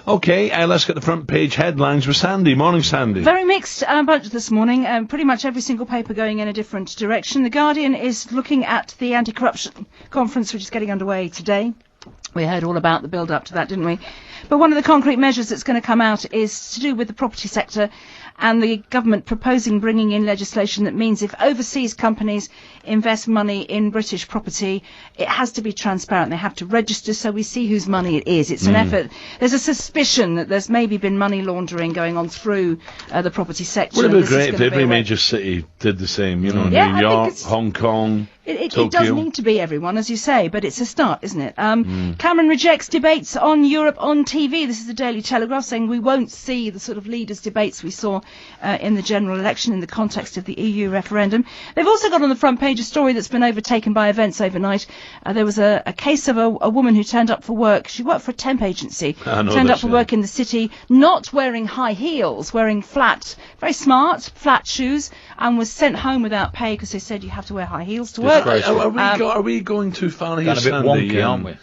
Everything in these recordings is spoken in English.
OK, let's get the front page headlines with Sandy. Morning, Sandy. Very mixed bunch this morning. Pretty much every single paper going in a different direction. The Guardian is looking at the anti-corruption conference, which is getting underway today. We heard all about the build-up to that, didn't we? But one of the concrete measures that's going to come out is to do with the property sector, and the government proposing bringing in legislation that means if overseas companies invest money in British property, it has to be transparent. They have to register so we see whose money it is. It's an effort. There's a suspicion that there's maybe been money laundering going on through the property sector. Would it be great if every major city did the same, you know, New York, Hong Kong, It does need to be everyone, as you say, but it's a start, isn't it? Cameron rejects debates on Europe on TV. This is the Daily Telegraph saying we won't see the sort of leaders' debates we saw in the general election in the context of the EU referendum. They've also got on the front page a story that's been overtaken by events overnight. There was a case of a woman who turned up for work. She worked for a temp agency. Turned up for work in the city, not wearing high heels, wearing very smart, flat shoes, and was sent home without pay because they said you have to wear high heels to work. Are we going too far here, Sandy? A bit wonky, aren't we?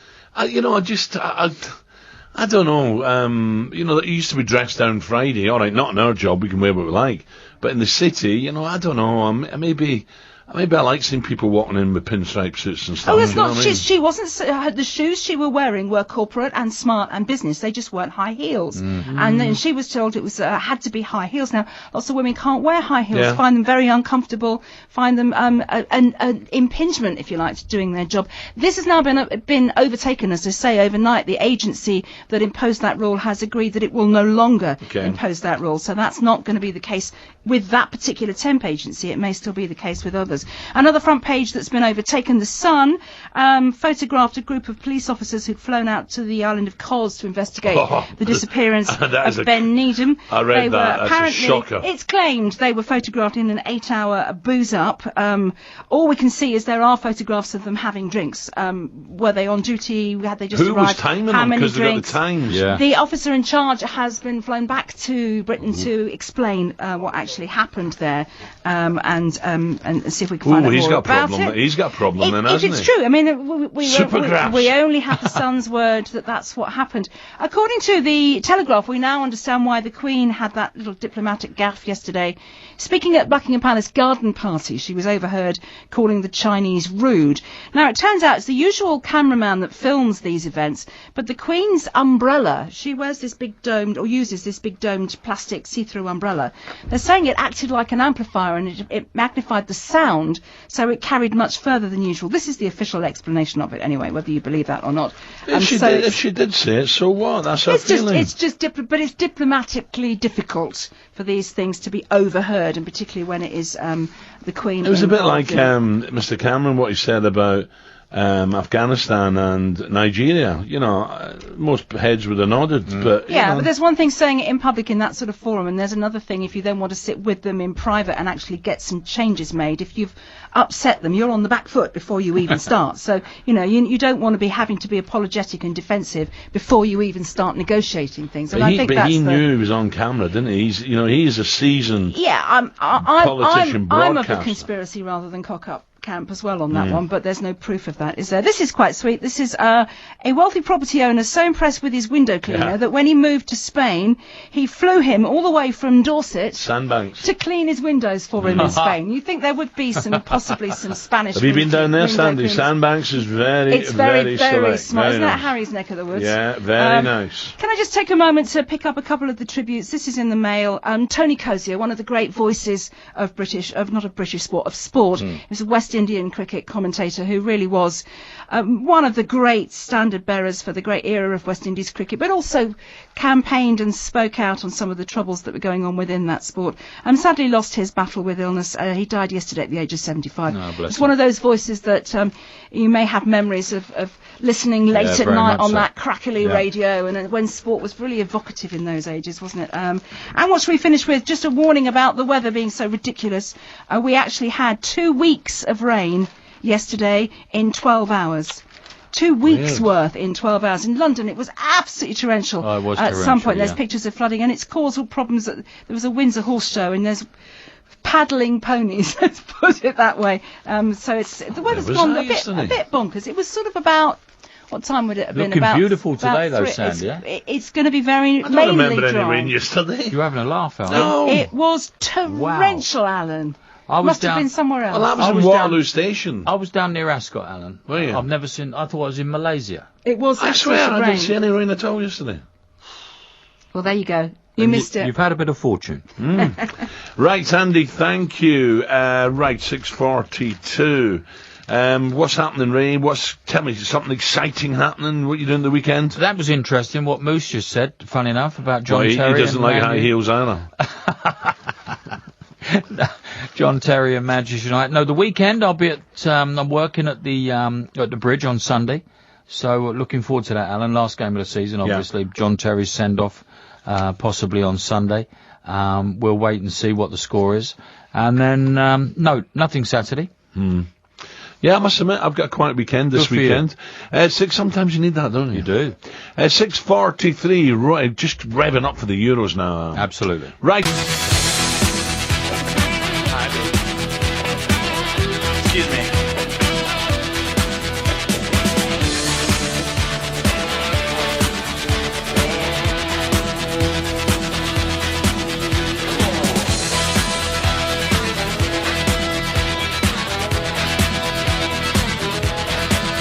I don't know. You know, it used to be dressed down Friday. All right, not in our job. We can wear what we like. But in the city, you know, I don't know. Maybe I like seeing people walking in with pinstripe suits and stuff. Oh, it's not. She wasn't. The shoes she were wearing were corporate and smart and business. They just weren't high heels. And then she was told it was had to be high heels. Now, lots of women can't wear high heels. Find them very uncomfortable. Find them an impingement, if you like, to doing their job. This has now been overtaken, as I say, overnight. The agency that imposed that rule has agreed that it will no longer impose that rule. So that's not going to be the case with that particular temp agency. It may still be the case with others. Another front page that's been overtaken. The Sun photographed a group of police officers who'd flown out to the island of Kos to investigate the disappearance of Ben Needham. I read that. That's a shocker. It's claimed they were photographed in an 8-hour booze-up. All we can see is there are photographs of them having drinks. Were they on duty? Had they just arrived? Who was timing them? Because they got the times. Yeah. The officer in charge has been flown back to Britain to explain what actually happened there, and see if we can find out more about it. He's got a problem then, hasn't he? If it's true, I mean, we only have the Sun's word that that's what happened. According to the Telegraph, we now understand why the Queen had that little diplomatic gaffe yesterday. Speaking at Buckingham Palace garden party, she was overheard calling the Chinese rude. Now, it turns out it's the usual cameraman that films these events, but the Queen's umbrella, she wears this big domed, or uses this big domed plastic see-through umbrella. They're saying it acted like an amplifier and it magnified the sound, so it carried much further than usual. This is the official explanation of it anyway, whether you believe that or not. If she did say it, so what? That's her feeling. But it's diplomatically difficult for these things to be overheard, and particularly when it is the Queen. It was a bit like Mr. Cameron, what he said about Afghanistan and Nigeria. You know, most heads would have nodded. But but there's one thing saying it in public in that sort of forum, and there's another thing if you then want to sit with them in private and actually get some changes made. If you've upset them, you're on the back foot before you even start. So, you know, you don't want to be having to be apologetic and defensive before you even start negotiating things. And he knew he was on camera, didn't he? He's a seasoned politician, I'm of the conspiracy rather than cock-up camp as well on that one, but there's no proof of that, is there? This is quite sweet. This is a wealthy property owner so impressed with his window cleaner that when he moved to Spain, he flew him all the way from Dorset to clean his windows for him in Spain. You think there would be possibly some Spanish. Have you been down there, Sandy? Sandbanks is very smart. Isn't that Harry's neck of the woods? Yeah, very nice. Can I just take a moment to pick up a couple of the tributes? This is in the Mail. Tony Cozier, one of the great voices of sport. He was a West Indian cricket commentator who really was one of the great standard bearers for the great era of West Indies cricket, but also campaigned and spoke out on some of the troubles that were going on within that sport. Sadly lost his battle with illness. He died yesterday at the age of 75. It's one of those voices that you may have memories of listening late at night on that crackly radio, and when sport was really evocative in those ages, wasn't it? And what should we finish with? Just a warning about the weather being so ridiculous. We actually had 2 weeks of rain yesterday in 12 hours. 2 weeks worth in 12 hours. In London, it was absolutely torrential. It was at some point. There's pictures of flooding, and it's caused all problems. There was a Windsor horse show, and there's paddling ponies, let's put it that way. So the weather's gone a bit bonkers. It was sort of about What time would it have been? Looking about beautiful today, about though, three- Sandy, yeah? It's going to be very I don't mainly remember any dry. rain yesterday. You're having a laugh, Alan. No. It was torrential, Alan. I was Must down. have been somewhere else. Well, that was I in was Waterloo down- Station. I was down near Ascot, Alan. Were you? I've never seen. I thought I was in Malaysia. It was I that swear sort of I rain. didn't see any rain at all yesterday. Well, there you go. You And missed it. You've had a bit of fortune. Right, Andy, thank you. Right, 6:42. What's happening, Ray? Tell me something exciting happening. What you doing the weekend? That was interesting. What Moose just said. Funny enough about John He Terry. doesn't and like high Mandy- heels either. John Terry and Manchester United. No, the weekend I'll be at. I'm working at the bridge on Sunday. So looking forward to that, Alan. Last game of the season, obviously. John Terry's send off, possibly on Sunday. We'll wait and see what the score is, and then no, nothing Saturday. Yeah, I must admit, I've got quite a weekend this Good for you. weekend. Sometimes you need that, don't you? You do. 6:43, right, just revving up for the Euros now. Absolutely. Right. Excuse me.